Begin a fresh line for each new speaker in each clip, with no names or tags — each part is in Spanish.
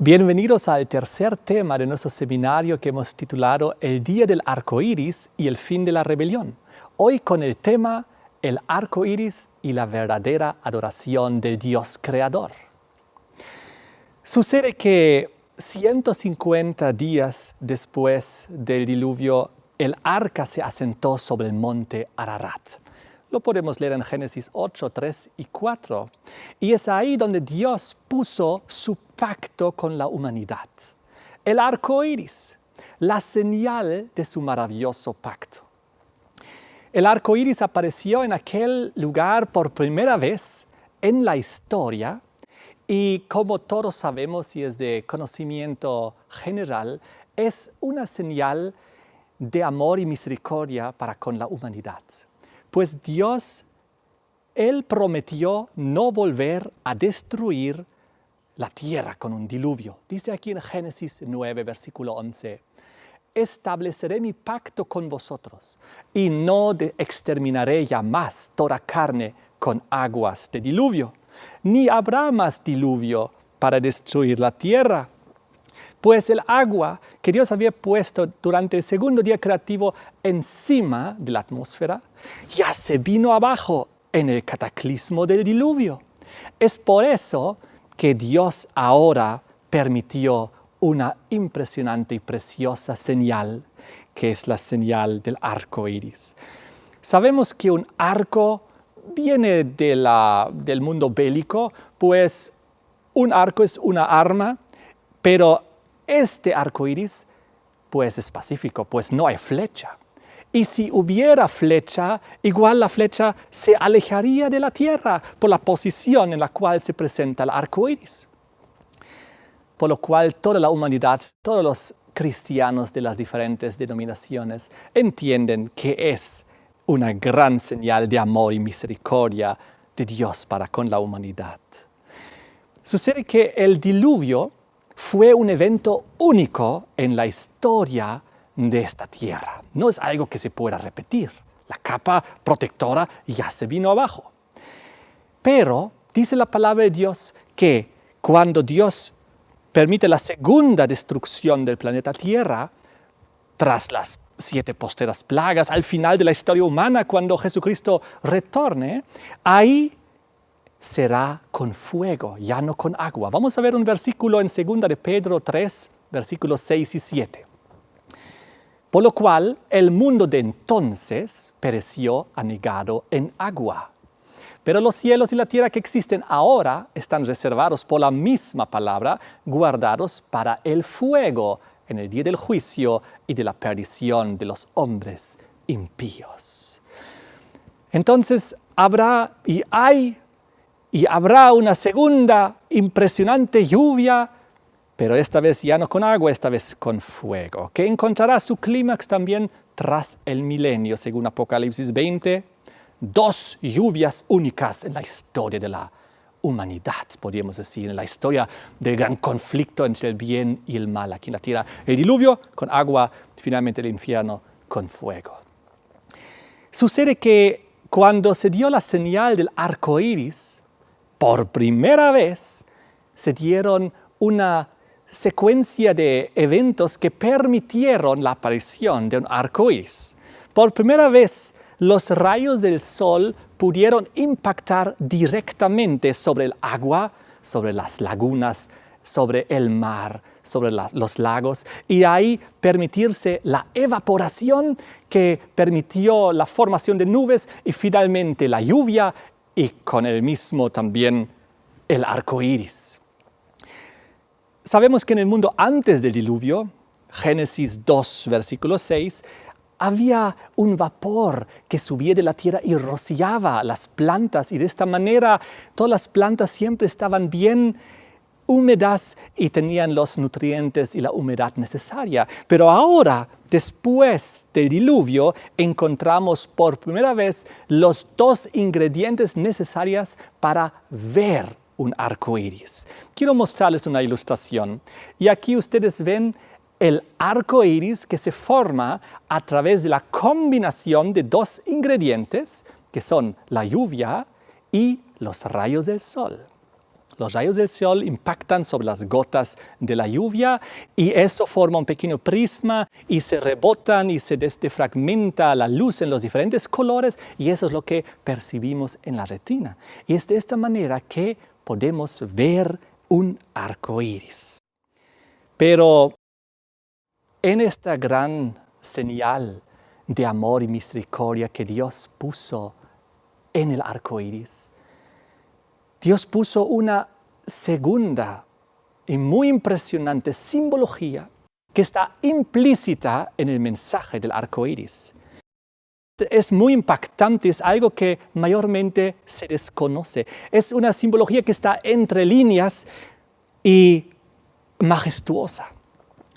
Bienvenidos al tercer tema de nuestro seminario que hemos titulado El Día del Arco Iris y el Fin de la Rebelión. Hoy con el tema El Arco Iris y la verdadera adoración del Dios Creador. Sucede que 150 días después del diluvio, el arca se asentó sobre el monte Ararat. Lo podemos leer en Génesis 8, 3 y 4. Y es ahí donde Dios puso su pacto con la humanidad. El arco iris, la señal de su maravilloso pacto. El arco iris apareció en aquel lugar por primera vez en la historia y, como todos sabemos y es de conocimiento general, es una señal de amor y misericordia para con la humanidad. Pues Dios, Él prometió no volver a destruir la tierra con un diluvio. Dice aquí en Génesis 9, versículo 11, estableceré mi pacto con vosotros y no exterminaré ya más toda carne con aguas de diluvio, ni habrá más diluvio para destruir la tierra. Pues el agua que Dios había puesto durante el segundo día creativo encima de la atmósfera ya se vino abajo en el cataclismo del diluvio. Es por eso que Dios ahora permitió una impresionante y preciosa señal, que es la señal del arco iris. Sabemos que un arco viene del mundo bélico, pues un arco es una arma, pero este arco iris pues es pacífico, pues no hay flecha. Y si hubiera flecha, igual la flecha se alejaría de la tierra por la posición en la cual se presenta el arco iris. Por lo cual toda la humanidad, todos los cristianos de las diferentes denominaciones entienden que es una gran señal de amor y misericordia de Dios para con la humanidad. Sucede que el diluvio fue un evento único en la historia de esta tierra. No es algo que se pueda repetir. La capa protectora ya se vino abajo. Pero dice la palabra de Dios que cuando Dios permite la segunda destrucción del planeta Tierra, tras las 7 posteras plagas, al final de la historia humana, cuando Jesucristo retorne, ahí será con fuego, ya no con agua. Vamos a ver un versículo en 2 de Pedro 3, versículos 6 y 7. Por lo cual, el mundo de entonces pereció anegado en agua. Pero los cielos y la tierra que existen ahora están reservados por la misma palabra, guardados para el fuego en el día del juicio y de la perdición de los hombres impíos. Entonces, habrá una segunda impresionante lluvia, pero esta vez ya no con agua, esta vez con fuego, que encontrará su clímax también tras el milenio, según Apocalipsis 20. 2 lluvias únicas en la historia de la humanidad, podríamos decir, en la historia del gran conflicto entre el bien y el mal aquí en la tierra. El diluvio con agua, finalmente el infierno con fuego. Sucede que cuando se dio la señal del arco iris, por primera vez se dieron una secuencia de eventos que permitieron la aparición de un arco iris. Por primera vez, los rayos del sol pudieron impactar directamente sobre el agua, sobre las lagunas, sobre el mar, sobre los lagos, y ahí permitirse la evaporación que permitió la formación de nubes y finalmente la lluvia y con el mismo también el arco iris. Sabemos que en el mundo antes del diluvio, Génesis 2, versículo 6, había un vapor que subía de la tierra y rociaba las plantas, y de esta manera todas las plantas siempre estaban bien húmedas y tenían los nutrientes y la humedad necesaria. Pero ahora, después del diluvio, encontramos por primera vez los 2 ingredientes necesarios para ver un arco iris. Quiero mostrarles una ilustración. Y aquí ustedes ven el arco iris que se forma a través de la combinación de 2 ingredientes, que son la lluvia y los rayos del sol. Los rayos del sol impactan sobre las gotas de la lluvia y eso forma un pequeño prisma y se rebotan y se fragmenta la luz en los diferentes colores y eso es lo que percibimos en la retina. Y es de esta manera que podemos ver un arco iris. Pero en esta gran señal de amor y misericordia que Dios puso en el arco iris, Dios puso una segunda y muy impresionante simbología que está implícita en el mensaje del arco iris. Es muy impactante, es algo que mayormente se desconoce. Es una simbología que está entre líneas y majestuosa.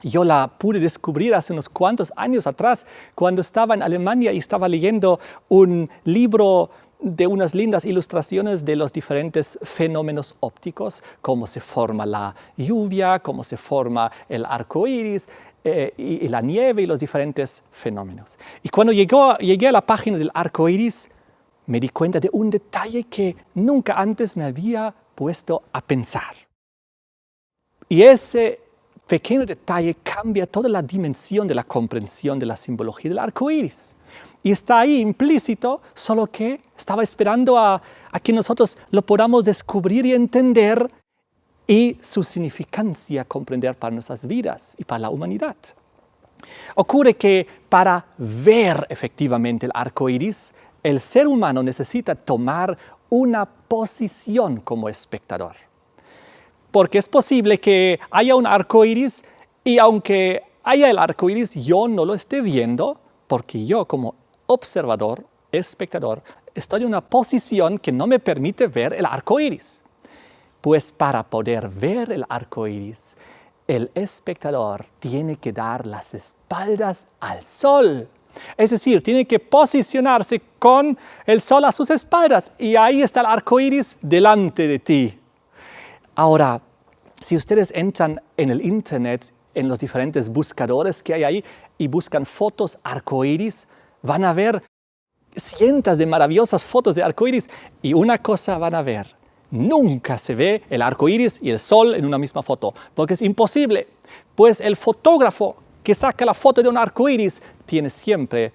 Yo la pude descubrir hace unos cuantos años atrás, cuando estaba en Alemania y estaba leyendo un libro de unas lindas ilustraciones de los diferentes fenómenos ópticos, cómo se forma la lluvia, cómo se forma el arco iris y la nieve y los diferentes fenómenos. Y cuando llegué a la página del arco iris, me di cuenta de un detalle que nunca antes me había puesto a pensar. Y ese pequeño detalle cambia toda la dimensión de la comprensión de la simbología del arco iris. Y está ahí implícito, solo que estaba esperando a que nosotros lo podamos descubrir y entender y su significancia comprender para nuestras vidas y para la humanidad. Ocurre que para ver efectivamente el arco iris, el ser humano necesita tomar una posición como espectador. Porque es posible que haya un arco iris y aunque haya el arco iris, yo no lo esté viendo porque yo como observador, espectador, estoy en una posición que no me permite ver el arco iris. Pues para poder ver el arco iris, el espectador tiene que dar las espaldas al sol. Es decir, tiene que posicionarse con el sol a sus espaldas y ahí está el arco iris delante de ti. Ahora, si ustedes entran en el internet, en los diferentes buscadores que hay ahí y buscan fotos arcoíris, van a ver cientos de maravillosas fotos de arcoíris y una cosa van a ver. Nunca se ve el arcoíris y el sol en una misma foto, porque es imposible. Pues el fotógrafo que saca la foto de un arcoíris tiene siempre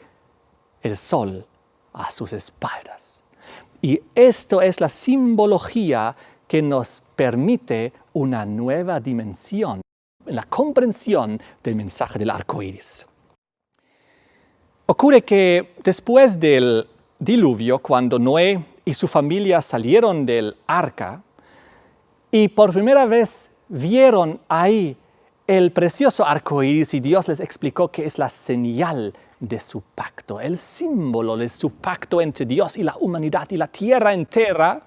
el sol a sus espaldas. Y esto es la simbología que nos permite una nueva dimensión en la comprensión del mensaje del arco iris. Ocurre que después del diluvio, cuando Noé y su familia salieron del arca y por primera vez vieron ahí el precioso arco iris y Dios les explicó que es la señal de su pacto, el símbolo de su pacto entre Dios y la humanidad y la tierra entera,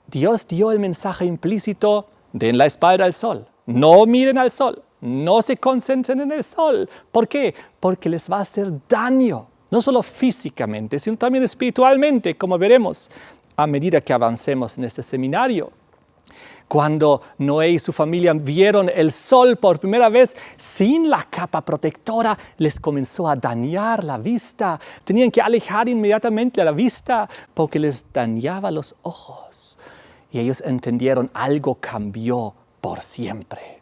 Dios dio el mensaje implícito: den la espalda al sol, no miren al sol, no se concentren en el sol. ¿Por qué? Porque les va a hacer daño, no solo físicamente, sino también espiritualmente, como veremos a medida que avancemos en este seminario. Cuando Noé y su familia vieron el sol por primera vez, sin la capa protectora, les comenzó a dañar la vista. Tenían que alejar inmediatamente la vista porque les dañaba los ojos. Y ellos entendieron, algo cambió por siempre.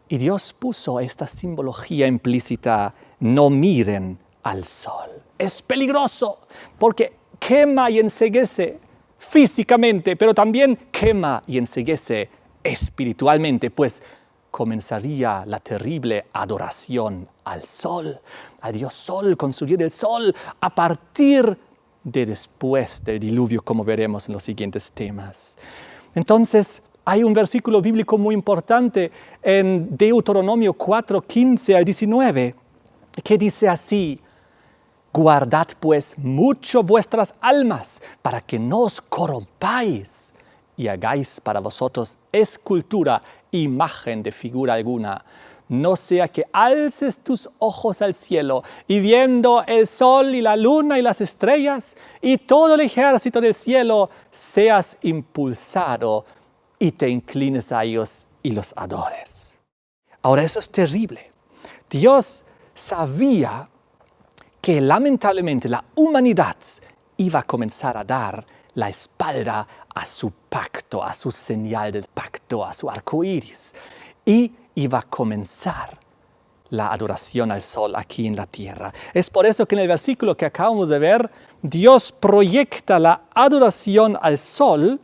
Y Dios puso esta simbología implícita: no miren al sol. Es peligroso porque quema y enceguece físicamente, pero también quema y enceguece espiritualmente, pues comenzaría la terrible adoración al sol, a Dios Sol, construir el sol a partir de después del diluvio, como veremos en los siguientes temas. Entonces, hay un versículo bíblico muy importante en Deuteronomio 4, 15 al 19, que dice así: guardad pues mucho vuestras almas, para que no os corrompáis y hagáis para vosotros escultura, imagen de figura alguna. No sea que alces tus ojos al cielo y viendo el sol y la luna y las estrellas y todo el ejército del cielo, seas impulsado y te inclines a ellos y los adores. Ahora, eso es terrible. Dios sabía que lamentablemente la humanidad iba a comenzar a dar la espalda a su pacto, a su señal del pacto, a su arco iris. Y iba a comenzar la adoración al sol aquí en la tierra. Es por eso que en el versículo que acabamos de ver, Dios proyecta la adoración al sol,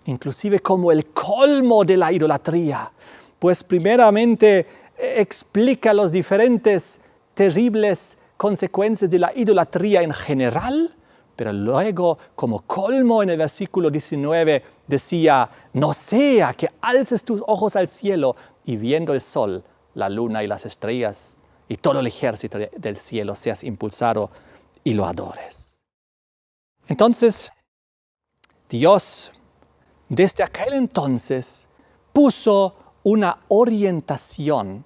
inclusive como el colmo de la idolatría. Pues primeramente explica los diferentes terribles consecuencias de la idolatría en general, pero luego, como colmo en el versículo 19, decía, no sea que alces tus ojos al cielo y viendo el sol, la luna y las estrellas y todo el ejército del cielo seas impulsado y lo adores. Entonces, Dios, desde aquel entonces, puso una orientación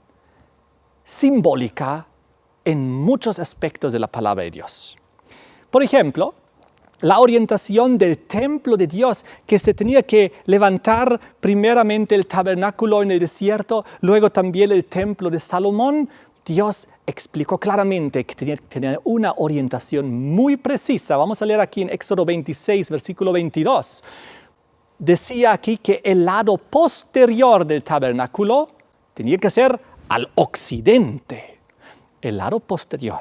simbólica en muchos aspectos de la palabra de Dios. Por ejemplo, la orientación del templo de Dios, que se tenía que levantar primeramente el tabernáculo en el desierto, luego también el templo de Salomón. Dios explicó claramente que tenía que tener una orientación muy precisa. Vamos a leer aquí en Éxodo 26, versículo 22. Decía aquí que el lado posterior del tabernáculo tenía que ser al occidente, el lado posterior.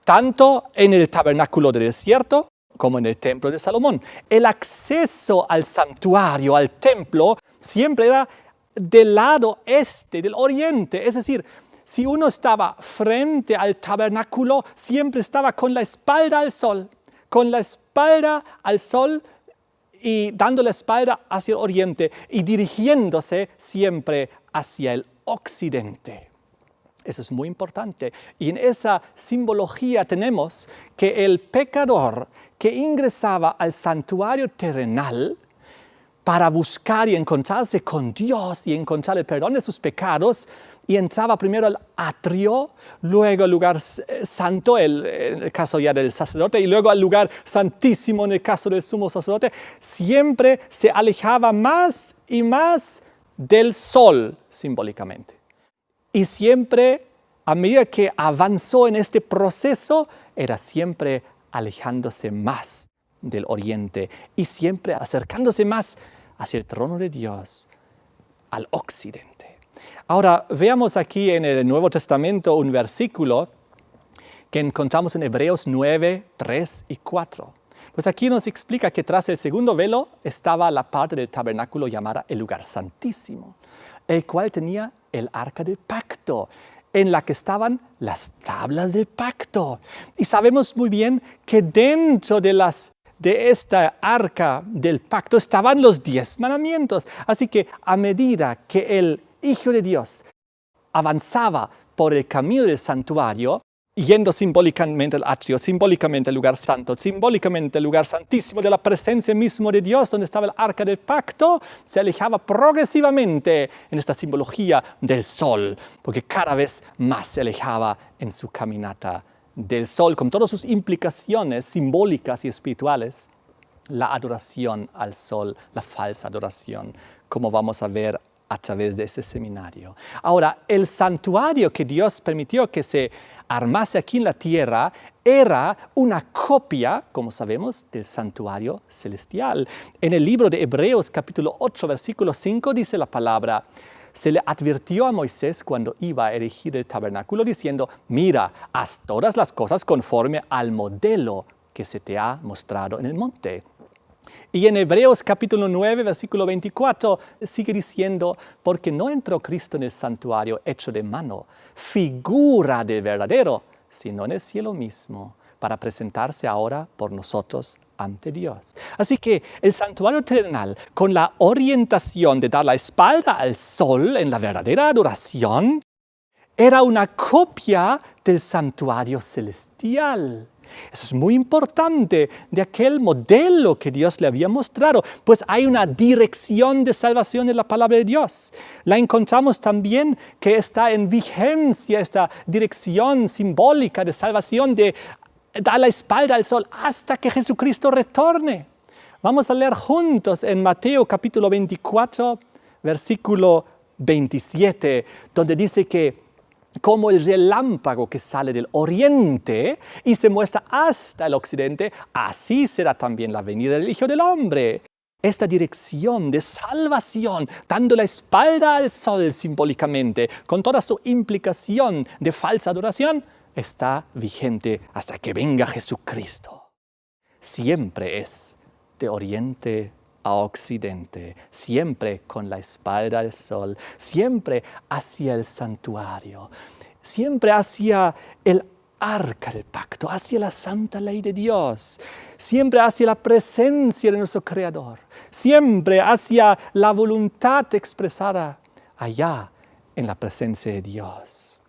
Tanto en el tabernáculo del desierto como en el templo de Salomón. El acceso al santuario, al templo, siempre era del lado este, del oriente. Es decir, si uno estaba frente al tabernáculo, siempre estaba con la espalda al sol. Con la espalda al sol y dando la espalda hacia el oriente y dirigiéndose siempre hacia el occidente. Eso es muy importante. Y en esa simbología tenemos que el pecador que ingresaba al santuario terrenal para buscar y encontrarse con Dios y encontrar el perdón de sus pecados, y entraba primero al atrio, luego al lugar santo, en el caso ya del sacerdote, y luego al lugar santísimo en el caso del sumo sacerdote, siempre se alejaba más y más del sol simbólicamente. Y siempre, a medida que avanzó en este proceso, era siempre alejándose más del oriente y siempre acercándose más hacia el trono de Dios, al occidente. Ahora, veamos aquí en el Nuevo Testamento un versículo que encontramos en Hebreos 9, 3 y 4. Pues aquí nos explica que tras el segundo velo estaba la parte del tabernáculo llamada el lugar santísimo, el cual tenía el arca del pacto, en la que estaban las tablas del pacto. Y sabemos muy bien que dentro de esta arca del pacto estaban los 10 mandamientos. Así que a medida que el Hijo de Dios avanzaba por el camino del santuario, yendo simbólicamente al atrio, simbólicamente al lugar santo, simbólicamente al lugar santísimo de la presencia misma de Dios, donde estaba el arca del pacto, se alejaba progresivamente en esta simbología del sol, porque cada vez más se alejaba en su caminata del sol, con todas sus implicaciones simbólicas y espirituales, la adoración al sol, la falsa adoración, como vamos a ver a través de ese seminario. Ahora, el santuario que Dios permitió que se armase aquí en la tierra era una copia, como sabemos, del santuario celestial. En el libro de Hebreos, capítulo 8, versículo 5, dice la palabra: se le advirtió a Moisés cuando iba a erigir el tabernáculo, diciendo: mira, haz todas las cosas conforme al modelo que se te ha mostrado en el monte. Y en Hebreos capítulo 9, versículo 24, sigue diciendo: porque no entró Cristo en el santuario hecho de mano, figura del verdadero, sino en el cielo mismo, para presentarse ahora por nosotros ante Dios. Así que el santuario terrenal, con la orientación de dar la espalda al sol en la verdadera adoración, era una copia del santuario celestial. Eso es muy importante, de aquel modelo que Dios le había mostrado, pues hay una dirección de salvación en la palabra de Dios. La encontramos también que está en vigencia esta dirección simbólica de salvación, de dar la espalda al sol hasta que Jesucristo retorne. Vamos a leer juntos en Mateo capítulo 24, versículo 27, donde dice que como el relámpago que sale del oriente y se muestra hasta el occidente, así será también la venida del Hijo del Hombre. Esta dirección de salvación, dando la espalda al sol simbólicamente, con toda su implicación de falsa adoración, está vigente hasta que venga Jesucristo. Siempre es de oriente a occidente, siempre con la espalda al sol, siempre hacia el santuario, siempre hacia el arca del pacto, hacia la santa ley de Dios, siempre hacia la presencia de nuestro Creador, siempre hacia la voluntad expresada allá en la presencia de Dios.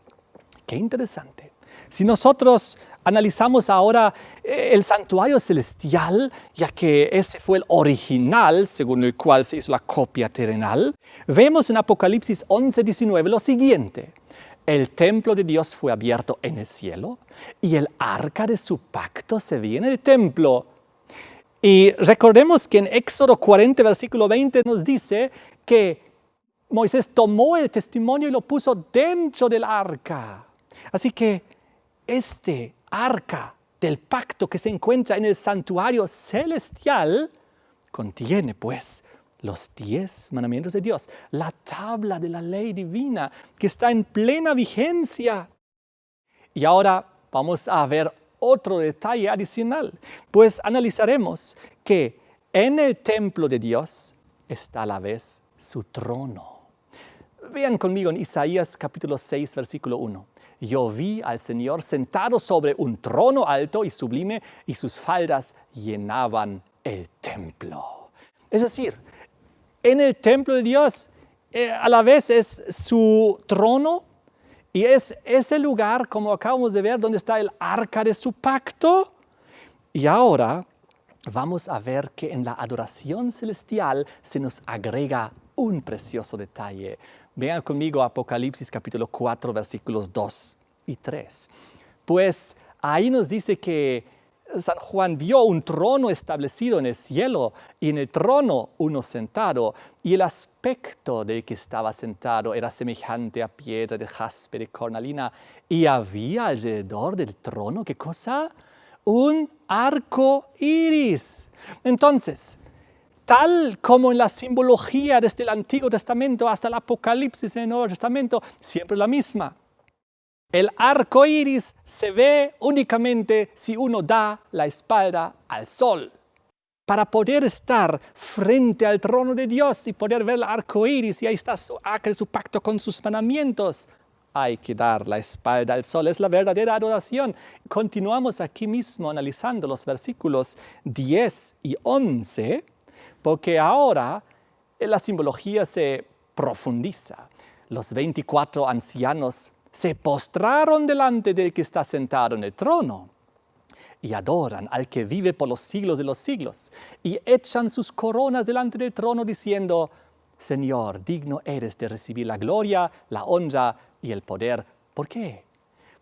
Qué interesante. Si nosotros analizamos ahora el santuario celestial, ya que ese fue el original según el cual se hizo la copia terrenal, vemos en Apocalipsis 11:19 lo siguiente. El templo de Dios fue abierto en el cielo y el arca de su pacto se veía en el templo. Y recordemos que en Éxodo 40, versículo 20 nos dice que Moisés tomó el testimonio y lo puso dentro del arca. Así que este arca del pacto que se encuentra en el santuario celestial contiene pues los 10 mandamientos de Dios, la tabla de la ley divina que está en plena vigencia. Y ahora vamos a ver otro detalle adicional, pues analizaremos que en el templo de Dios está a la vez su trono. Vean conmigo en Isaías capítulo 6, versículo 1. Yo vi al Señor sentado sobre un trono alto y sublime, y sus faldas llenaban el templo. Es decir, en el templo de Dios a la vez es su trono y es ese lugar, como acabamos de ver, donde está el arca de su pacto. Y ahora vamos a ver que en la adoración celestial se nos agrega un precioso detalle. Vean conmigo Apocalipsis capítulo 4, versículos 2 y 3. Pues ahí nos dice que San Juan vio un trono establecido en el cielo y en el trono uno sentado, y el aspecto del que estaba sentado era semejante a piedra de jaspe de cornalina, y había alrededor del trono, ¿qué cosa? Un arco iris. Entonces, tal como en la simbología desde el Antiguo Testamento hasta el Apocalipsis en el Nuevo Testamento, siempre la misma. El arco iris se ve únicamente si uno da la espalda al sol. Para poder estar frente al trono de Dios y poder ver el arco iris, y ahí está su arca de su pacto con sus mandamientos, hay que dar la espalda al sol. Es la verdadera adoración. Continuamos aquí mismo analizando los versículos 10 y 11, porque ahora la simbología se profundiza. Los 24 ancianos se postraron delante del que está sentado en el trono y adoran al que vive por los siglos de los siglos, y echan sus coronas delante del trono diciendo: Señor, digno eres de recibir la gloria, la honra y el poder. ¿Por qué?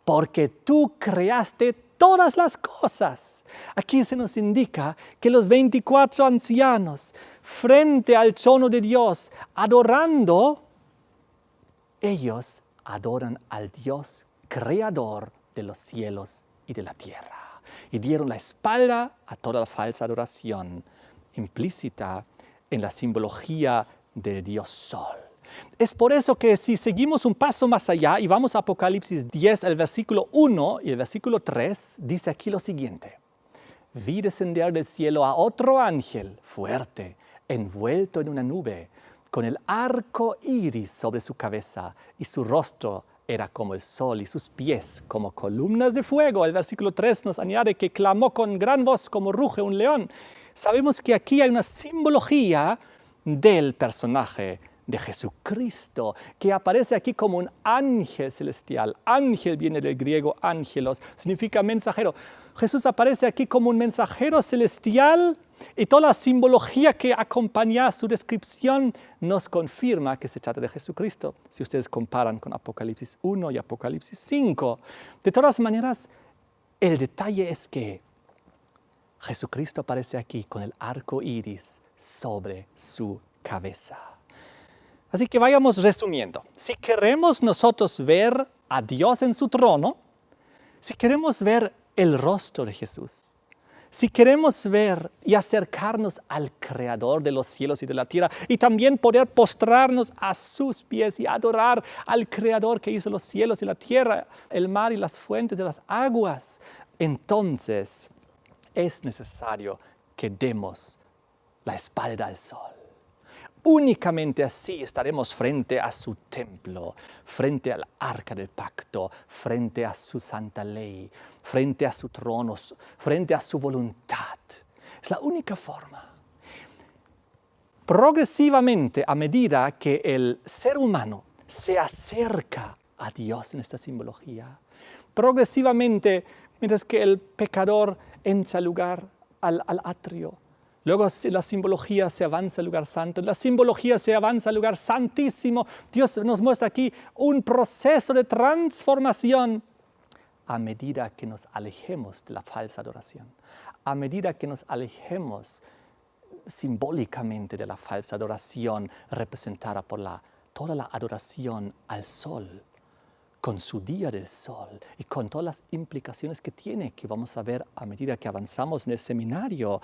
Porque tú creaste todas las cosas. Aquí se nos indica que los 24 ancianos, frente al trono de Dios, adorando, ellos adoran al Dios creador de los cielos y de la tierra. Y dieron la espalda a toda la falsa adoración implícita en la simbología del Dios Sol. Es por eso que si seguimos un paso más allá y vamos a Apocalipsis 10, el versículo 1 y el versículo 3, dice aquí lo siguiente: vi descender del cielo a otro ángel fuerte, envuelto en una nube, con el arco iris sobre su cabeza, y su rostro era como el sol y sus pies como columnas de fuego. El versículo 3 nos añade que clamó con gran voz como ruge un león. Sabemos que aquí hay una simbología del personaje de Jesucristo, que aparece aquí como un ángel celestial. Ángel viene del griego ángelos, significa mensajero. Jesús aparece aquí como un mensajero celestial, y toda la simbología que acompaña su descripción nos confirma que se trata de Jesucristo, si ustedes comparan con Apocalipsis 1 y Apocalipsis 5. De todas maneras, el detalle es que Jesucristo aparece aquí con el arco iris sobre su cabeza. Así que vayamos resumiendo. Si queremos nosotros ver a Dios en su trono, si queremos ver el rostro de Jesús, si queremos ver y acercarnos al Creador de los cielos y de la tierra y también poder postrarnos a sus pies y adorar al Creador que hizo los cielos y la tierra, el mar y las fuentes de las aguas, entonces es necesario que demos la espalda al sol. Únicamente así estaremos frente a su templo, frente al arca del pacto, frente a su santa ley, frente a su trono, frente a su voluntad. Es la única forma. Progresivamente, a medida que el ser humano se acerca a Dios en esta simbología, progresivamente, mientras que el pecador entra al lugar, al atrio, luego la simbología se avanza al lugar santo, la simbología se avanza al lugar santísimo. Dios nos muestra aquí un proceso de transformación a medida que nos alejemos de la falsa adoración, a medida que nos alejemos simbólicamente de la falsa adoración representada por toda la adoración al sol, con su día del sol y con todas las implicaciones que tiene, que vamos a ver a medida que avanzamos en el seminario.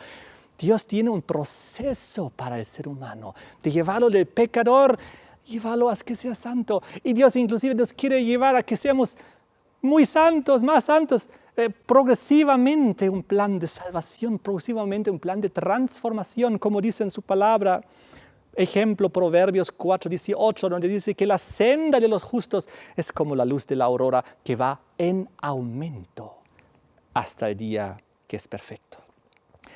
Dios tiene un proceso para el ser humano, de llevarlo del pecador, llevarlo a que sea santo. Y Dios inclusive nos quiere llevar a que seamos muy santos, más santos. Progresivamente un plan de salvación, progresivamente un plan de transformación, como dice en su palabra. Ejemplo, Proverbios 4:18, donde dice que la senda de los justos es como la luz de la aurora que va en aumento hasta el día que es perfecto.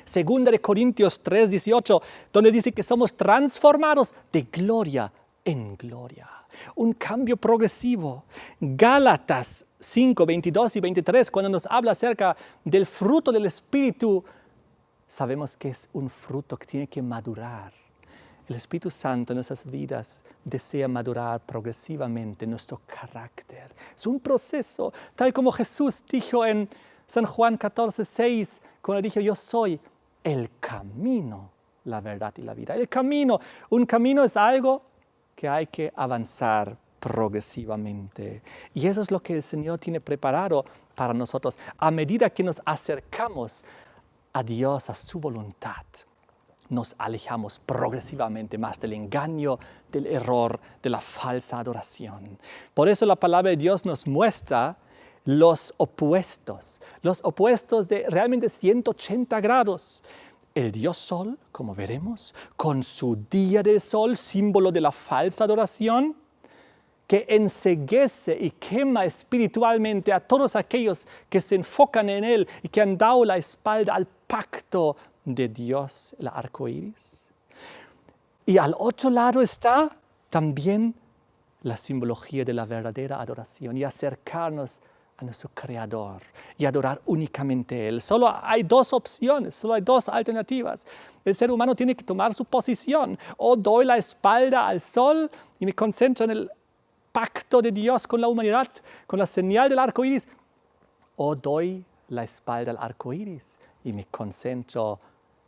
Segunda de Corintios 3:18, donde dice que somos transformados de gloria en gloria. Un cambio progresivo. Gálatas 5:22 y 23, cuando nos habla acerca del fruto del Espíritu, sabemos que es un fruto que tiene que madurar. El Espíritu Santo en nuestras vidas desea madurar progresivamente nuestro carácter. Es un proceso, tal como Jesús dijo en San Juan 14:6, cuando dijo: yo soy el camino, la verdad y la vida. El camino, un camino es algo que hay que avanzar progresivamente. Y eso es lo que el Señor tiene preparado para nosotros a medida que nos acercamos a Dios, a su voluntad. Nos alejamos progresivamente más del engaño, del error, de la falsa adoración. Por eso la palabra de Dios nos muestra los opuestos de realmente 180 grados. El Dios Sol, como veremos, con su día del sol, símbolo de la falsa adoración, que enceguece y quema espiritualmente a todos aquellos que se enfocan en él y que han dado la espalda al pacto de Dios, el arco iris. Y al otro lado está también la simbología de la verdadera adoración y acercarnos a nuestro Creador y adorar únicamente a Él. Solo hay dos opciones, solo hay dos alternativas. El ser humano tiene que tomar su posición. O doy la espalda al sol y me concentro en el pacto de Dios con la humanidad, con la señal del arco iris, o doy la espalda al arco iris y me concentro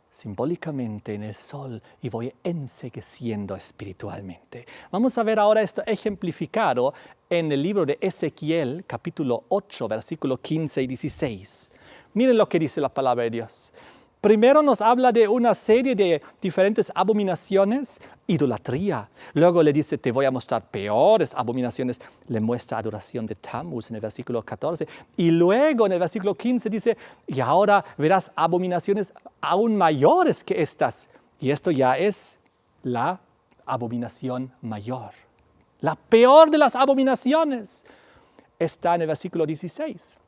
simbólicamente en el sol y voy encegueciendo espiritualmente. Vamos a ver ahora esto ejemplificado en el libro de Ezequiel, capítulo 8, versículos 15 y 16. Miren lo que dice la palabra de Dios. Primero nos habla de una serie de diferentes abominaciones, idolatría. Luego le dice: te voy a mostrar peores abominaciones. Le muestra adoración de Tammuz en el versículo 14. Y luego en el versículo 15 dice: y ahora verás abominaciones aún mayores que estas. Y esto ya es la abominación mayor. La peor de las abominaciones está en el versículo 16.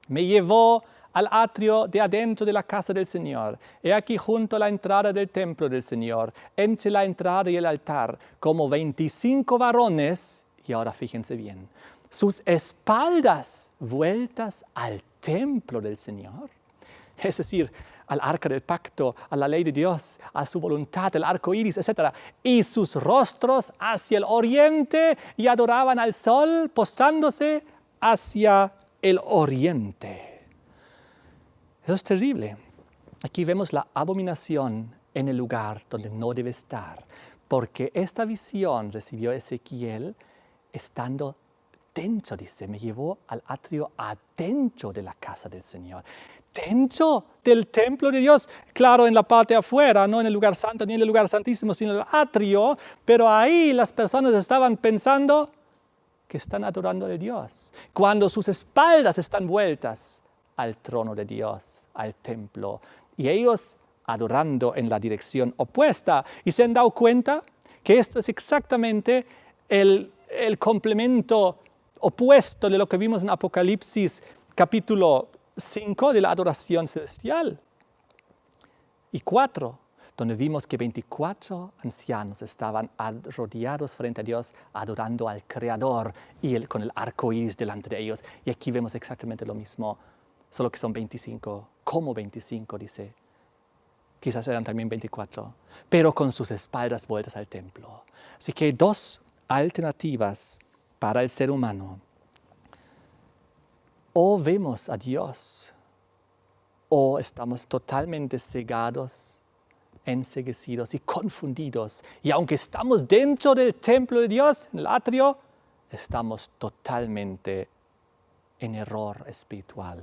Me llevó al atrio de adentro de la casa del Señor. He aquí junto a la entrada del templo del Señor, entre la entrada y el altar, como 25 varones, y ahora fíjense bien, sus espaldas vueltas al templo del Señor. Es decir, al arca del pacto, a la ley de Dios, a su voluntad, el arco iris, etc. Y sus rostros hacia el oriente, y adoraban al sol, postrándose hacia el oriente. Eso es terrible. Aquí vemos la abominación en el lugar donde no debe estar, porque esta visión recibió Ezequiel estando adentro, dice, me llevó al atrio adentro de la casa del Señor. Dentro del templo de Dios, claro, en la parte afuera, no en el lugar santo ni en el lugar santísimo, sino en el atrio, pero ahí las personas estaban pensando que están adorando a Dios, cuando sus espaldas están vueltas al trono de Dios, al templo, y ellos adorando en la dirección opuesta, y se han dado cuenta que esto es exactamente el complemento opuesto de lo que vimos en Apocalipsis capítulo 5 de la adoración celestial. Y 4, donde vimos que 24 ancianos estaban rodeados frente a Dios, adorando al Creador y con el arco iris delante de ellos. Y aquí vemos exactamente lo mismo, solo que son 25, como 25, dice. Quizás eran también 24, pero con sus espaldas vueltas al templo. Así que hay 2 alternativas para el ser humano. O vemos a Dios, o estamos totalmente cegados, enceguecidos y confundidos. Y aunque estamos dentro del templo de Dios, en el atrio, estamos totalmente en error espiritual.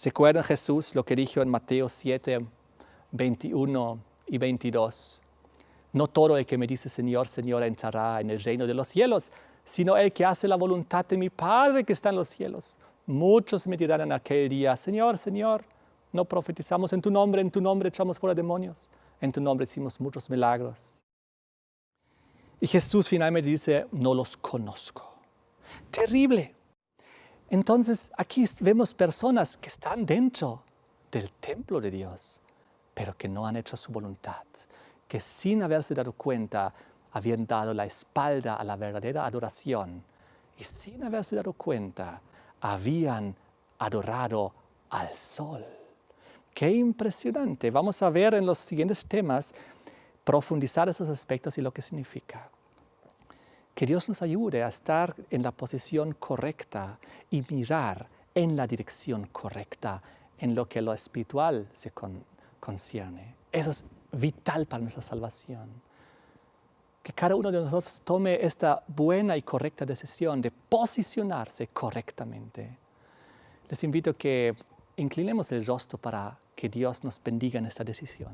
¿Recuerdan Jesús lo que dijo en Mateo 7, 21 y 22? No todo el que me dice Señor, Señor entrará en el reino de los cielos, sino el que hace la voluntad de mi Padre que está en los cielos. Muchos me dirán en aquel día, Señor, Señor, no profetizamos en tu nombre echamos fuera demonios, en tu nombre hicimos muchos milagros. Y Jesús finalmente dice, no los conozco. Terrible. Entonces aquí vemos personas que están dentro del templo de Dios, pero que no han hecho su voluntad, que sin haberse dado cuenta habían dado la espalda a la verdadera adoración y sin haberse dado cuenta habían adorado al sol. ¡Qué impresionante! Vamos a ver en los siguientes temas, profundizar esos aspectos y lo que significa. Que Dios nos ayude a estar en la posición correcta y mirar en la dirección correcta en lo que lo espiritual se concierne. Eso es vital para nuestra salvación. Que cada uno de nosotros tome esta buena y correcta decisión de posicionarse correctamente. Les invito a que inclinemos el rostro para que Dios nos bendiga en esta decisión.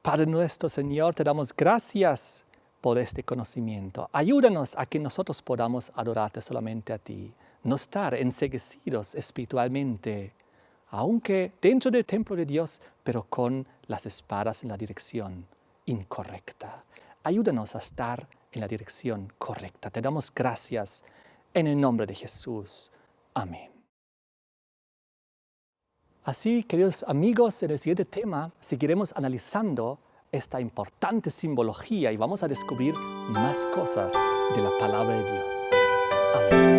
Padre nuestro, Señor, te damos gracias por este conocimiento. Ayúdanos a que nosotros podamos adorarte solamente a ti, no estar enceguecidos espiritualmente, aunque dentro del templo de Dios, pero con las espadas en la dirección incorrecta. Ayúdanos a estar en la dirección correcta. Te damos gracias en el nombre de Jesús. Amén. Así, queridos amigos, en el siguiente tema seguiremos analizando esta importante simbología y vamos a descubrir más cosas de la palabra de Dios. Amén.